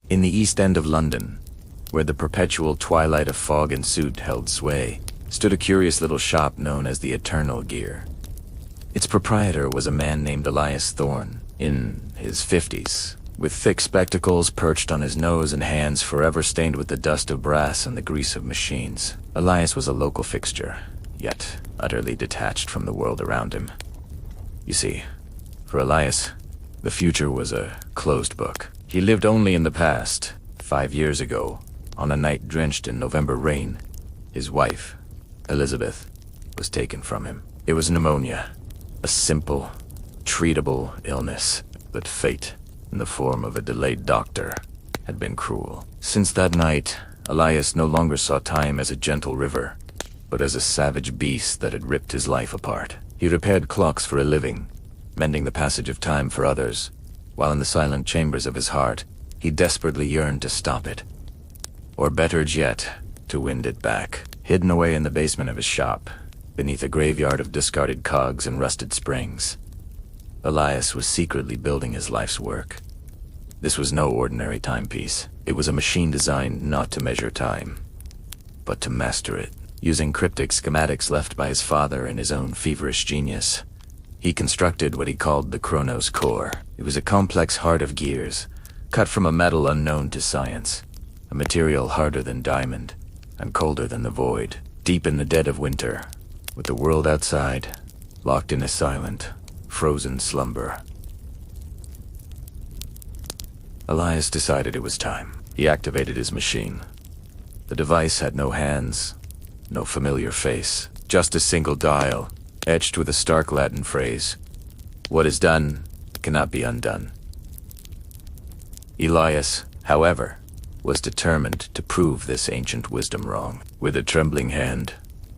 In the East End of London, where the perpetual twilight of fog and soot held sway, stood a curious little shop known as the Eternal Gear. Its proprietor was a man named Elias Thorne, in his 50s, with thick spectacles perched on his nose and hands forever stained with the dust of brass and the grease of machines. Elias was a local fixture, yet utterly detached from the world around him. You see, for Elias, the future was a closed book. He lived only in the past. 5 years ago, on a night drenched in November rain, his wife, Elizabeth, was taken from him. It was pneumonia, a simple, treatable illness, but fate, in the form of a delayed doctor, had been cruel. Since that night, Elias no longer saw time as a gentle river, but as a savage beast that had ripped his life apart. He repaired clocks for a living, mending the passage of time for others, while in the silent chambers of his heart, he desperately yearned to stop it. Or better yet, to wind it back. Hidden away in the basement of his shop, beneath a graveyard of discarded cogs and rusted springs, Elias was secretly building his life's work. This was no ordinary timepiece. It was a machine designed not to measure time, but to master it. Using cryptic schematics left by his father and his own feverish genius, he constructed what he called the Chronos Core. It was a complex heart of gears, cut from a metal unknown to science, a material harder than diamond and colder than the void. Deep in the dead of winter, with the world outside, locked in a silent, frozen slumber, Elias decided it was time. He activated his machine. The device had no hands, no familiar face, just a single dial, etched with a stark Latin phrase: "What is done cannot be undone." Elias, however, was determined to prove this ancient wisdom wrong. With a trembling hand,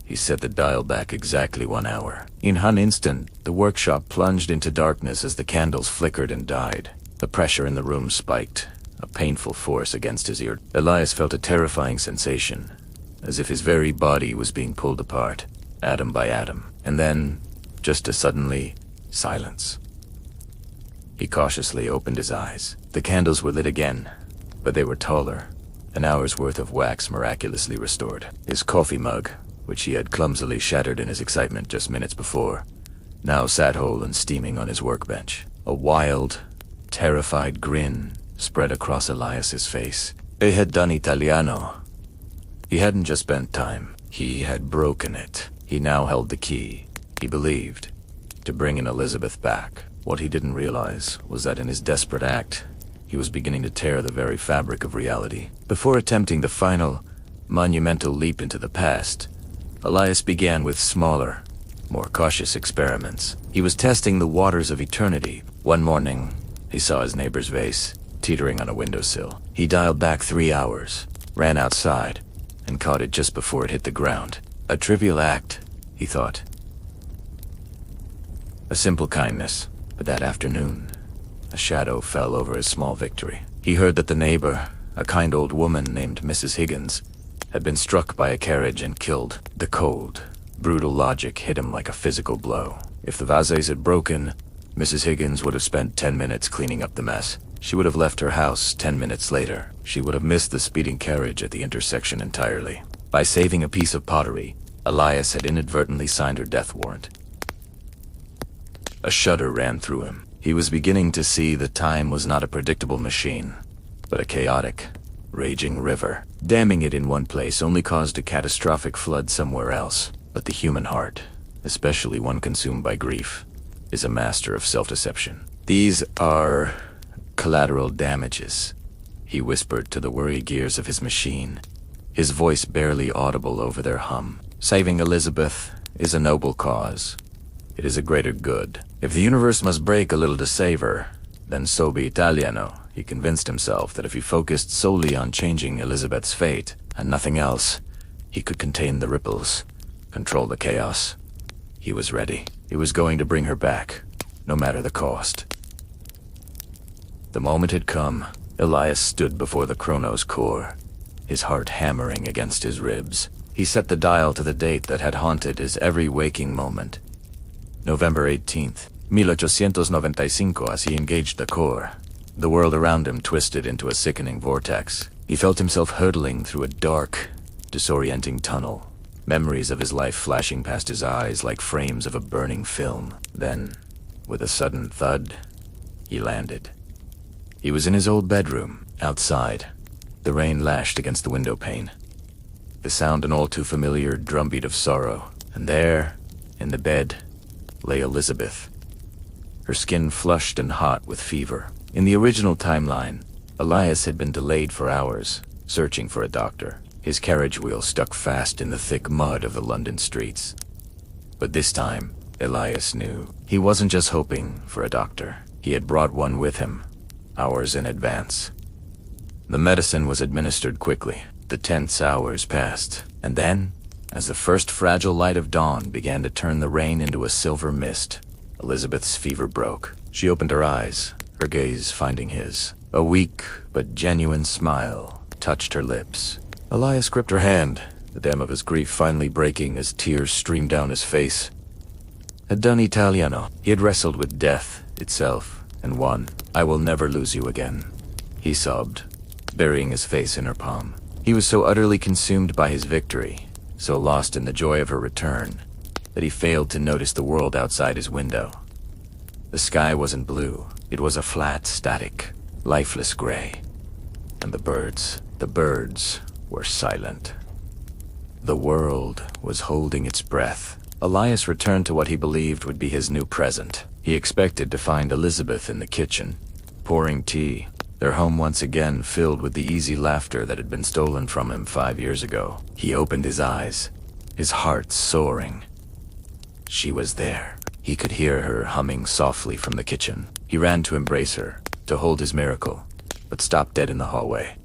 he set the dial back exactly 1 hour. In an instant, the workshop plunged into darkness as the candles flickered and died. The pressure in the room spiked, a painful force against his ear. Elias felt a terrifying sensation, as if his very body was being pulled apart, atom by atom. And then, just as suddenly, silence. He cautiously opened his eyes. The candles were lit again, but they were taller, an hour's worth of wax miraculously restored. His coffee mug, which he had clumsily shattered in his excitement just minutes before, now sat whole and steaming on his workbench. A wild, terrified grin spread across Elias's face. He had done Italiano. He hadn't just spent time, he had broken it. He now held the key, he believed, to bring in Elizabeth back. What he didn't realize was that in his desperate act, he was beginning to tear the very fabric of reality. Before attempting the final, monumental leap into the past, Elias began with smaller, more cautious experiments. He was testing the waters of eternity. One morning, he saw his neighbor's vase teetering on a windowsill. He dialed back 3 hours, ran outside, and caught it just before it hit the ground. A trivial act, he thought. A simple kindness, but that afternoon, a shadow fell over his small victory. He heard that the neighbor, a kind old woman named Mrs. Higgins, had been struck by a carriage and killed. The cold, brutal logic hit him like a physical blow. If the vases had broken, Mrs. Higgins would have spent 10 minutes cleaning up the mess. She would have left her house 10 minutes later. She would have missed the speeding carriage at the intersection entirely. By saving a piece of pottery, Elias had inadvertently signed her death warrant. A shudder ran through him. He was beginning to see that time was not a predictable machine, but a chaotic, raging river. Damming it in one place only caused a catastrophic flood somewhere else. But the human heart, especially one consumed by grief, is a master of self-deception. "These are collateral damages," he whispered to the worry gears of his machine, his voice barely audible over their hum. "Saving Elizabeth is a noble cause. It is a greater good. If the universe must break a little to save her, then so be Italiano." He convinced himself that if he focused solely on changing Elizabeth's fate and nothing else, he could contain the ripples, control the chaos. He was ready. He was going to bring her back, no matter the cost. The moment had come. Elias stood before the Chronos Core, his heart hammering against his ribs. He set the dial to the date that had haunted his every waking moment. November 18th, 1895, as he engaged the core. The world around him twisted into a sickening vortex. He felt himself hurtling through a dark, disorienting tunnel, memories of his life flashing past his eyes like frames of a burning film. Then, with a sudden thud, he landed. He was in his old bedroom, outside. The rain lashed against the window pane. The sound an all too familiar drumbeat of sorrow. And there, in the bed, lay Elizabeth. Her skin flushed and hot with fever. In the original timeline, Elias had been delayed for hours, searching for a doctor. His carriage wheel stuck fast in the thick mud of the London streets. But this time, Elias knew. He wasn't just hoping for a doctor. He had brought one with him, hours in advance. The medicine was administered quickly. The tense hours passed. And then, as the first fragile light of dawn began to turn the rain into a silver mist, Elizabeth's fever broke. She opened her eyes, her gaze finding his. A weak but genuine smile touched her lips. Elias gripped her hand, the dam of his grief finally breaking as tears streamed down his face. Had done Italiano. He had wrestled with death itself, and won. "I will never lose you again," he sobbed, burying his face in her palm. He was so utterly consumed by his victory, so lost in the joy of her return, that he failed to notice the world outside his window. The sky wasn't blue. It was a flat, static, lifeless gray. And the birds were silent. The world was holding its breath. Elias returned to what he believed would be his new present. He expected to find Elizabeth in the kitchen, pouring tea, their home once again filled with the easy laughter that had been stolen from him 5 years ago. He opened his eyes, his heart soaring. She was there. He could hear her humming softly from the kitchen. He ran to embrace her, to hold his miracle, but stopped dead in the hallway.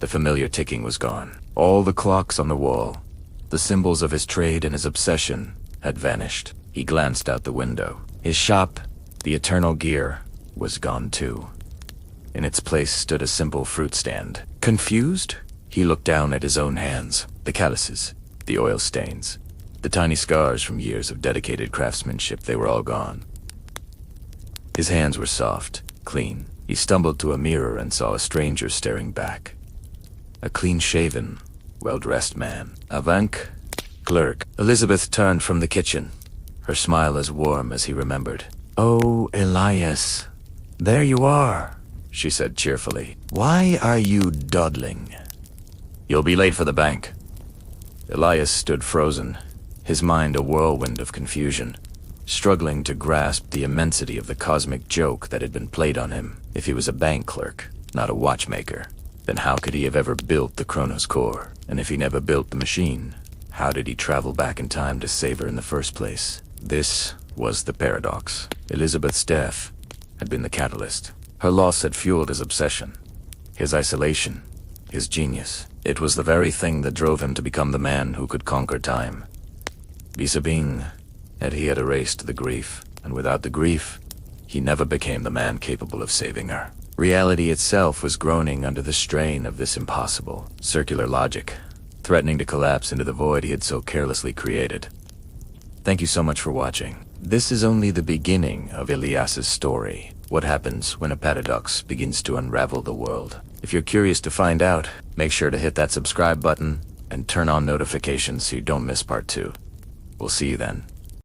The familiar ticking was gone. All the clocks on the wall, the symbols of his trade and his obsession, had vanished. He glanced out the window. His shop, the eternal gear, was gone too. In its place stood a simple fruit stand. Confused, he looked down at his own hands, the calluses, the oil stains, the tiny scars from years of dedicated craftsmanship. They were all gone. His hands were soft, clean. He stumbled to a mirror and saw a stranger staring back. A clean-shaven, well-dressed man. A bank clerk. Elizabeth turned from the kitchen, her smile as warm as he remembered. "Oh, Elias, there you are," she said cheerfully. "Why are you dawdling?" "You'll be late for the bank." Elias stood frozen, his mind a whirlwind of confusion, struggling to grasp the immensity of the cosmic joke that had been played on him. If he was a bank clerk, not a watchmaker, then how could he have ever built the Chronos Core? And if he never built the machine, how did he travel back in time to save her in the first place? This was the paradox. Elizabeth's death had been the catalyst. Her loss had fueled his obsession, his isolation, his genius. It was the very thing that drove him to become the man who could conquer time. Vis-a-vis, he had erased the grief, and without the grief, he never became the man capable of saving her. Reality itself was groaning under the strain of this impossible, circular logic, threatening to collapse into the void he had so carelessly created. Thank you so much for watching. This is only the beginning of Elias's story. What happens when a paradox begins to unravel the world? If you're curious to find out, make sure to hit that subscribe button and turn on notifications so you don't miss part 2. We'll see you then.